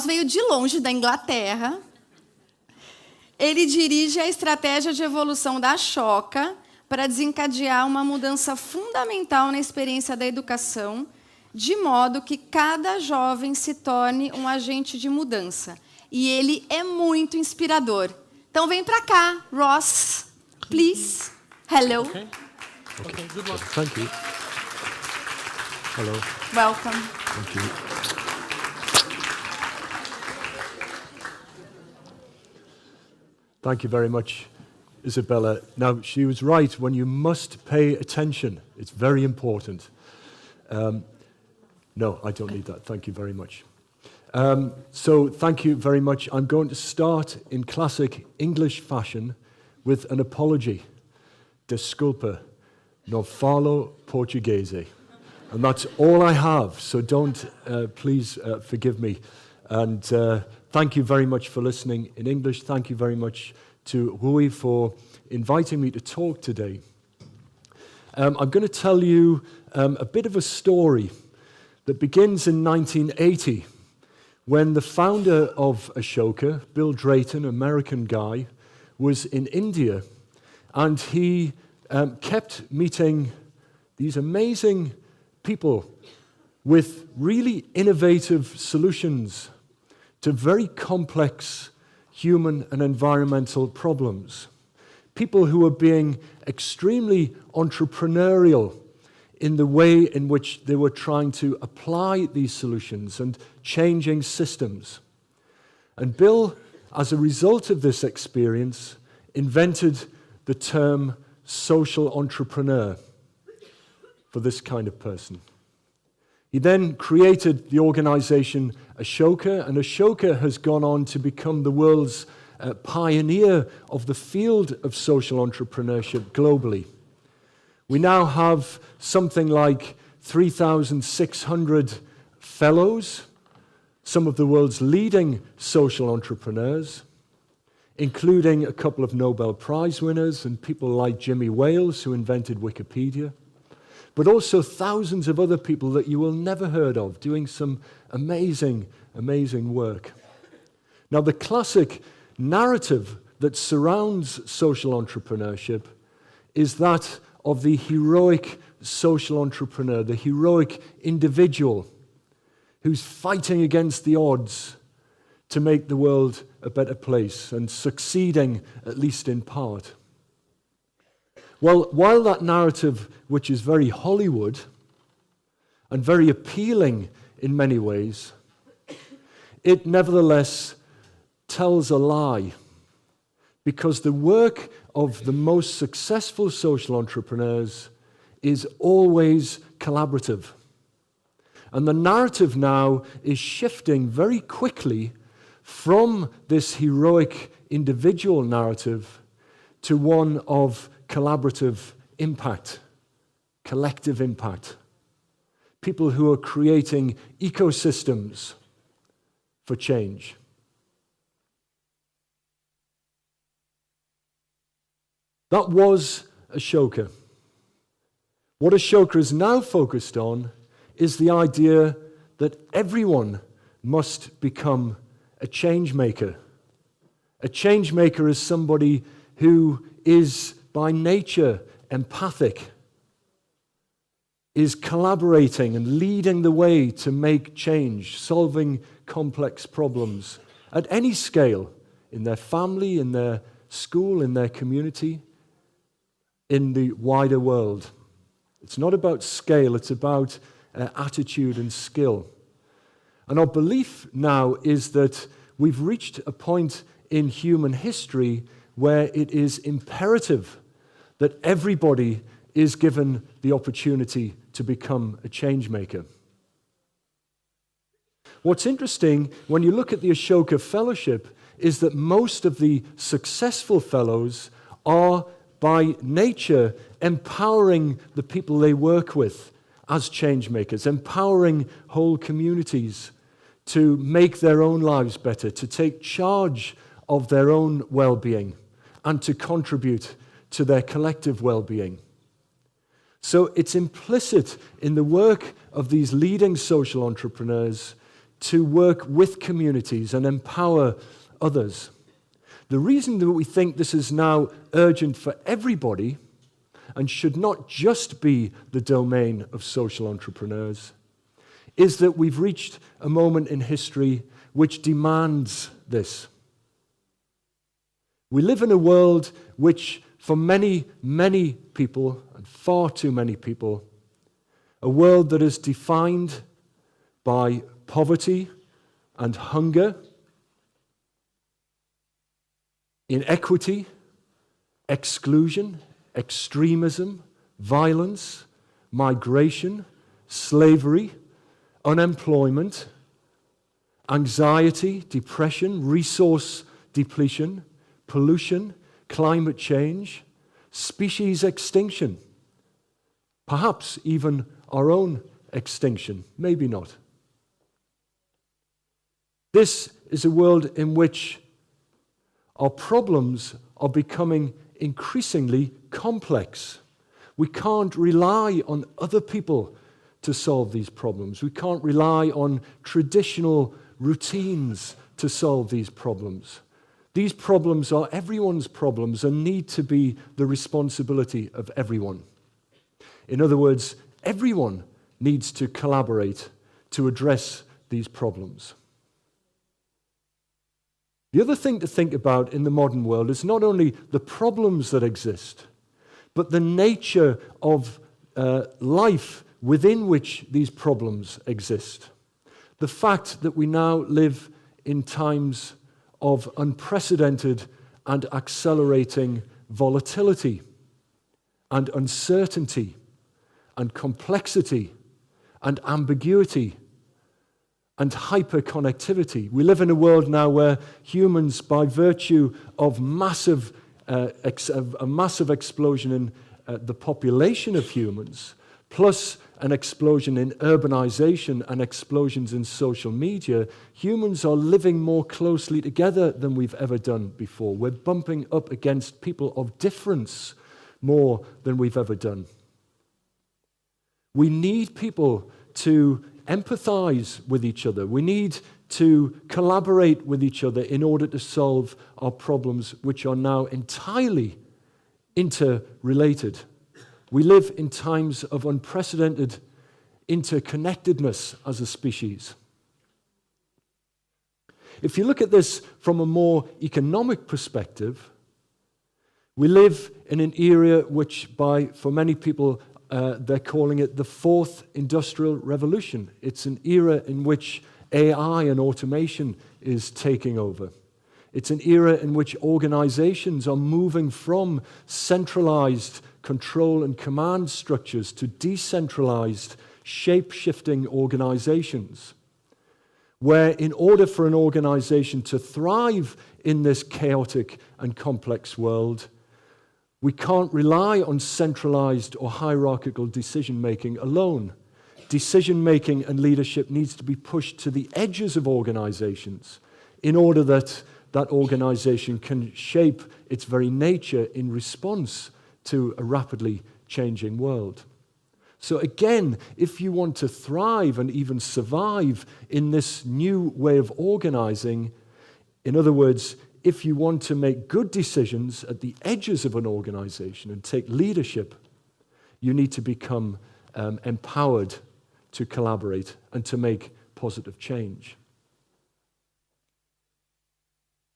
voz veio de longe da Inglaterra. Ele dirige a estratégia de evolução da Ashoka para desencadear uma mudança fundamental na experiência da educação, de modo que cada jovem se torne um agente de mudança. E ele é muito inspirador. Então vem para cá, Ross, please. Hello. Okay. Good luck. Thank you. Hello. Welcome. Thank you. Thank you very much, Isabella. Now, she was right when you must pay attention. It's very important. No, I don't need that. Thank you very much. So thank you very much. I'm going to start in classic English fashion with an apology. Desculpa, non falo portuguese. And that's all I have, so don't, please forgive me. And thank you very much for listening in English. Thank you very much to Rui for inviting me to talk today. I'm going to tell you a bit of a story that begins in 1980, when the founder of Ashoka, Bill Drayton, American guy, was in India, and he kept meeting these amazing people with really innovative solutions to very complex human and environmental problems. People who were being extremely entrepreneurial in the way in which they were trying to apply these solutions and changing systems. And Bill, as a result of this experience, invented the term social entrepreneur for this kind of person. He then created the organization Ashoka, and Ashoka has gone on to become the world's pioneer of the field of social entrepreneurship globally. We now have something like 3,600 fellows, some of the world's leading social entrepreneurs, including a couple of Nobel Prize winners and people like Jimmy Wales, who invented Wikipedia, but also thousands of other people that you will never heard of doing some amazing, amazing work. Now, the classic narrative that surrounds social entrepreneurship is that of the heroic social entrepreneur, the heroic individual who's fighting against the odds to make the world a better place and succeeding, at least in part. Well, while that narrative, which is very Hollywood and very appealing in many ways, it nevertheless tells a lie, because the work of the most successful social entrepreneurs is always collaborative. And the narrative now is shifting very quickly from this heroic individual narrative to one of collaborative impact, collective impact. People who are creating ecosystems for change. That was Ashoka. What Ashoka is now focused on is the idea that everyone must become a change maker. A change maker is somebody who is by nature empathic, is collaborating and leading the way to make change, solving complex problems at any scale, in their family, in their school, in their community, in the wider world. It's not about scale, it's about attitude and skill. And our belief now is that we've reached a point in human history where it is imperative that everybody is given the opportunity to become a change maker. What's interesting when you look at the Ashoka Fellowship is that most of the successful fellows are by nature empowering the people they work with as change makers, empowering whole communities to make their own lives better, to take charge of their own well-being, and to contribute to their collective well-being. So it's implicit in the work of these leading social entrepreneurs to work with communities and empower others. The reason that we think this is now urgent for everybody and should not just be the domain of social entrepreneurs is that we've reached a moment in history which demands this. We live in a world which, for many, many people, and far too many people, a world that is defined by poverty and hunger, inequity, exclusion, extremism, violence, migration, slavery, unemployment, anxiety, depression, resource depletion, pollution, climate change, species extinction, perhaps even our own extinction, maybe not. This is a world in which our problems are becoming increasingly complex. We can't rely on other people to solve these problems. We can't rely on traditional routines to solve these problems. These problems are everyone's problems and need to be the responsibility of everyone. In other words, everyone needs to collaborate to address these problems. The other thing to think about in the modern world is not only the problems that exist, but the nature of life within which these problems exist. The fact that we now live in times of unprecedented and accelerating volatility and uncertainty and complexity and ambiguity and hyperconnectivity. We live in a world now where humans, by virtue of a massive explosion in the population of humans, plus an explosion in urbanization and explosions in social media, humans are living more closely together than we've ever done before. We're bumping up against people of difference more than we've ever done. We need people to empathize with each other. We need to collaborate with each other in order to solve our problems, which are now entirely interrelated. We live in times of unprecedented interconnectedness as a species. If you look at this from a more economic perspective, we live in an era which, for many people, they're calling it the fourth industrial revolution. It's an era in which AI and automation is taking over. It's an era in which organizations are moving from centralized control and command structures to decentralized, shape-shifting organizations, where in order for an organization to thrive in this chaotic and complex world, we can't rely on centralized or hierarchical decision-making alone. Decision-making and leadership needs to be pushed to the edges of organizations in order that that organization can shape its very nature in response to a rapidly changing world. So again, if you want to thrive and even survive in this new way of organizing, in other words, if you want to make good decisions at the edges of an organization and take leadership, you need to become empowered to collaborate and to make positive change.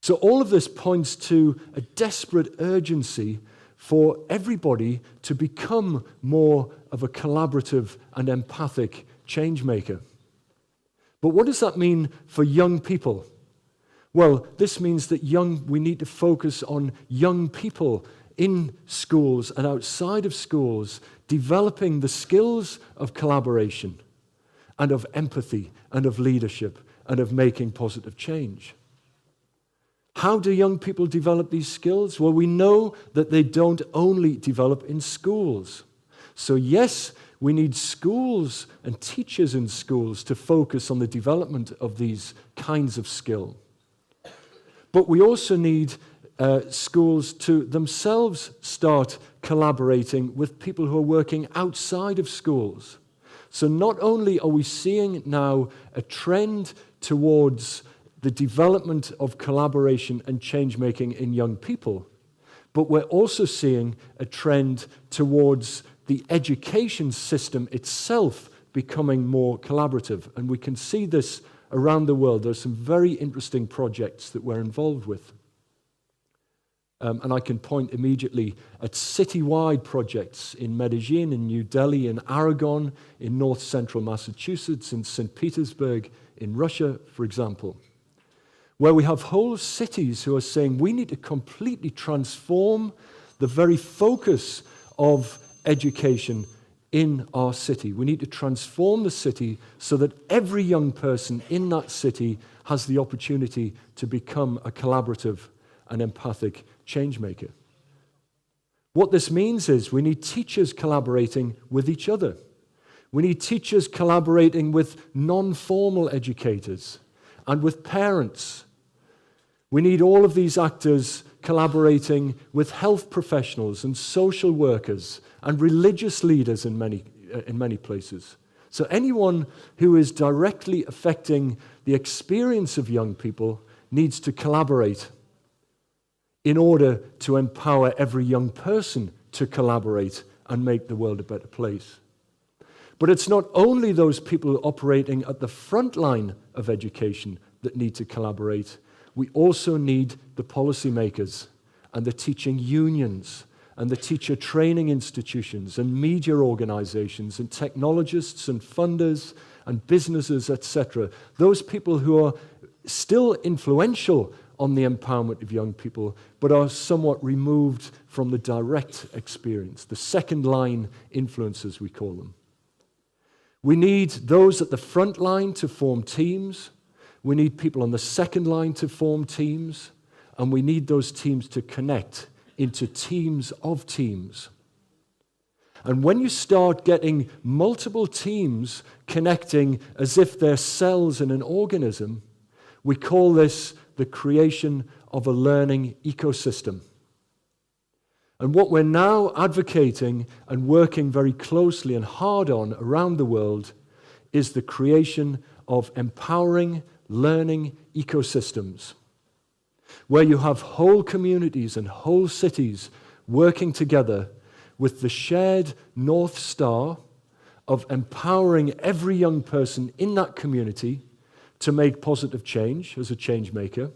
So all of this points to a desperate urgency for everybody to become more of a collaborative and empathic change maker. But what does that mean for young people? Well, this means that we need to focus on young people in schools and outside of schools, developing the skills of collaboration and of empathy and of leadership and of making positive change. How do young people develop these skills? Well, we know that they don't only develop in schools. So yes, we need schools and teachers in schools to focus on the development of these kinds of skill. But we also need schools to themselves start collaborating with people who are working outside of schools. So not only are we seeing now a trend towards the development of collaboration and change-making in young people, but we're also seeing a trend towards the education system itself becoming more collaborative. And we can see this around the world. There's some very interesting projects that we're involved with. And I can point immediately at citywide projects in Medellin, in New Delhi, in Aragon, in north central Massachusetts, in St. Petersburg, in Russia, for example, where we have whole cities who are saying we need to completely transform the very focus of education in our city. We need to transform the city so that every young person in that city has the opportunity to become a collaborative and empathic change maker. What this means is we need teachers collaborating with each other. We need teachers collaborating with non-formal educators and with parents. We need all of these actors collaborating with health professionals and social workers and religious leaders in many places. So anyone who is directly affecting the experience of young people needs to collaborate in order to empower every young person to collaborate and make the world a better place. But it's not only those people operating at the front line of education that need to collaborate. We also need the policymakers and the teaching unions and the teacher training institutions and media organizations and technologists and funders and businesses, etc. Those people who are still influential on the empowerment of young people, but are somewhat removed from the direct experience, the second line influencers, we call them. We need those at the front line to form teams. We need people on the second line to form teams. And we need those teams to connect into teams of teams. And when you start getting multiple teams connecting as if they're cells in an organism, we call this the creation of a learning ecosystem. And what we're now advocating and working very closely and hard on around the world is the creation of empowering learning ecosystems, where you have whole communities and whole cities working together with the shared North Star of empowering every young person in that community to make positive change as a change maker.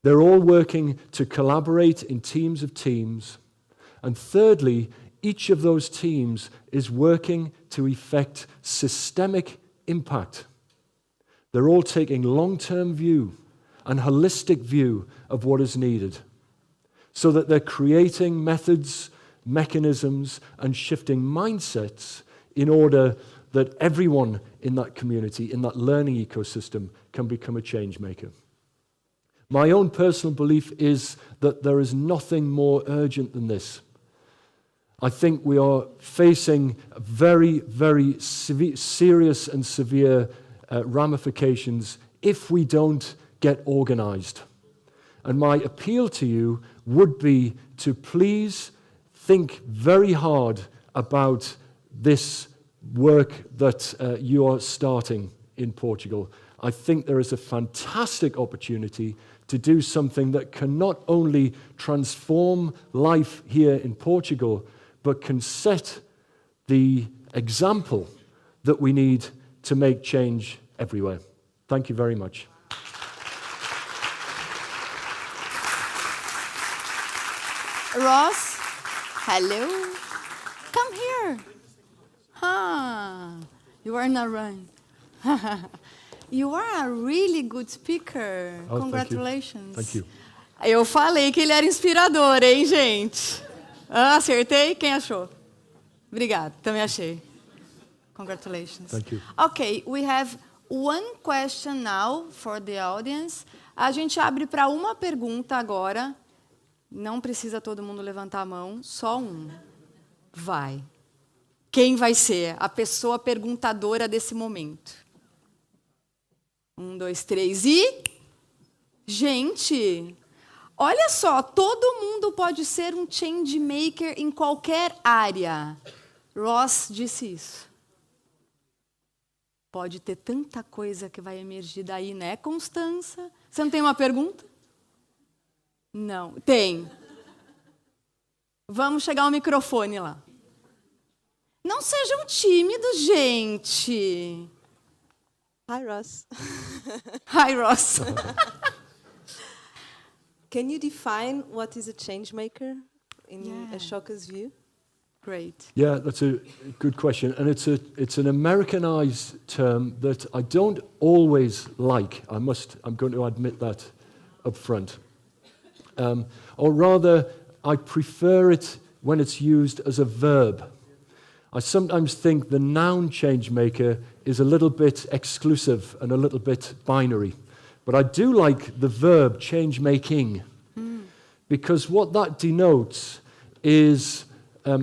They're all working to collaborate in teams of teams. And thirdly, each of those teams is working to effect systemic impact. They're all taking long-term view and holistic view of what is needed, so that they're creating methods, mechanisms, and shifting mindsets in order that everyone in that community, in that learning ecosystem, can become a change maker. My own personal belief is that there is nothing more urgent than this. I think we are facing very, very serious and severe ramifications if we don't get organized. And my appeal to you would be to please think very hard about this work that you are starting in Portugal. I think there is a fantastic opportunity to do something that can not only transform life here in Portugal, but can set the example that we need to make change everywhere. Thank you very much. Ross, hello. Come here. You are not running. You are a really good speaker. Oh, Congratulations. Thank you. Eu falei que ele era inspirador, hein, gente? Acertei? Quem achou? Obrigada, também achei. Congratulations. Thank you. Okay, we have one question now for the audience. A gente abre para uma pergunta agora. Não precisa todo mundo levantar a mão, só um. Vai. Quem vai ser a pessoa perguntadora desse momento? 1, 2, 3 e... Gente, olha só, todo mundo pode ser um change maker em qualquer área. Ross disse isso. Pode ter tanta coisa que vai emergir daí, né, Constança? Você não tem uma pergunta? Não. Tem. Vamos chegar ao microfone lá. Não sejam tímidos, gente. Hi, Ross. Hi, Ross. Can you define what is a change maker in Yeah. Ashoka's view? Great. Yeah, that's a good question, and it's an Americanized term that I don't always like. I'm going to admit that up front. Or rather, I prefer it when it's used as a verb. I sometimes think the noun change maker is a little bit exclusive and a little bit binary. But I do like the verb change making, because what that denotes is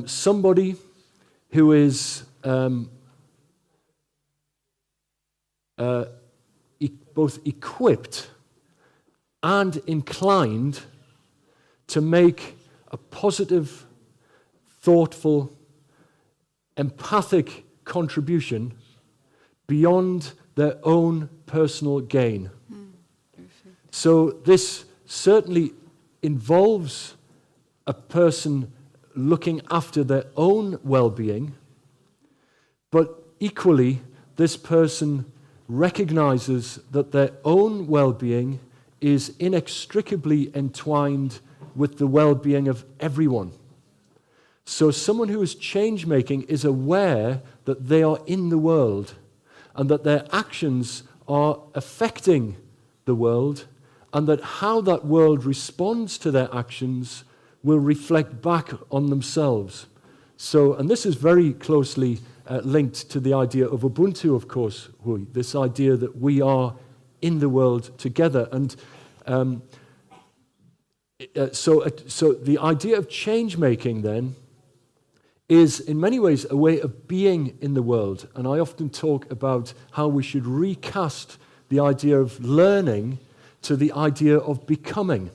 somebody who is both equipped and inclined to make a positive, thoughtful, empathic contribution beyond their own personal gain. So this certainly involves a person looking after their own well-being, but equally, this person recognizes that their own well-being is inextricably entwined with the well-being of everyone. So someone who is change-making is aware that they are in the world and that their actions are affecting the world, and that how that world responds to their actions will reflect back on themselves. So, and this is very closely linked to the idea of Ubuntu, of course, this idea that we are in the world together. And so the idea of change-making then is in many ways a way of being in the world. And I often talk about how we should recast the idea of learning to the idea of becoming.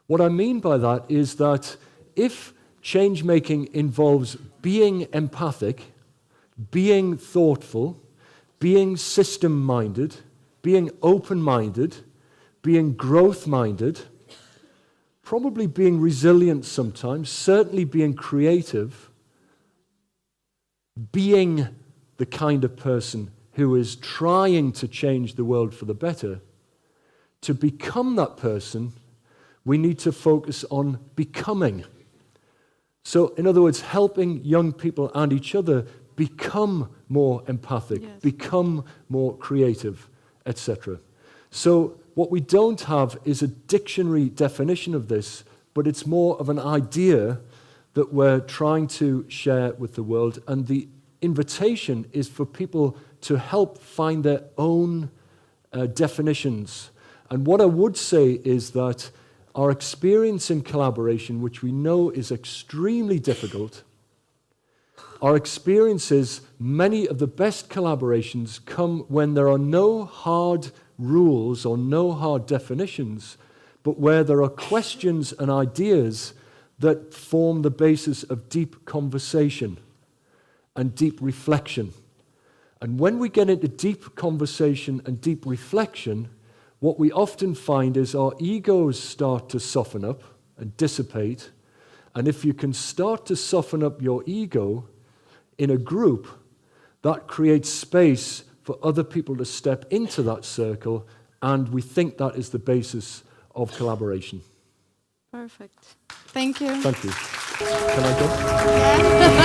What I mean by that is that if change-making involves being empathic, being thoughtful, being system-minded, being open-minded, being growth-minded, probably being resilient sometimes, certainly being creative, being the kind of person who is trying to change the world for the better, to become that person, we need to focus on becoming. So, in other words, helping young people and each other become more empathic, Yes. become more creative, etc. So, what we don't have is a dictionary definition of this, but it's more of an idea that we're trying to share with the world, and the invitation is for people to help find their own definitions. And what I would say is that our experience in collaboration, which we know is extremely difficult, our experience is many of the best collaborations come when there are no hard rules or no hard definitions, but where there are questions and ideas that form the basis of deep conversation and deep reflection. And when we get into deep conversation and deep reflection, what we often find is our egos start to soften up and dissipate. And if you can start to soften up your ego in a group, that creates space for other people to step into that circle, and we think that is the basis of collaboration. Perfect. Thank you. Thank you. Can I go? Yeah.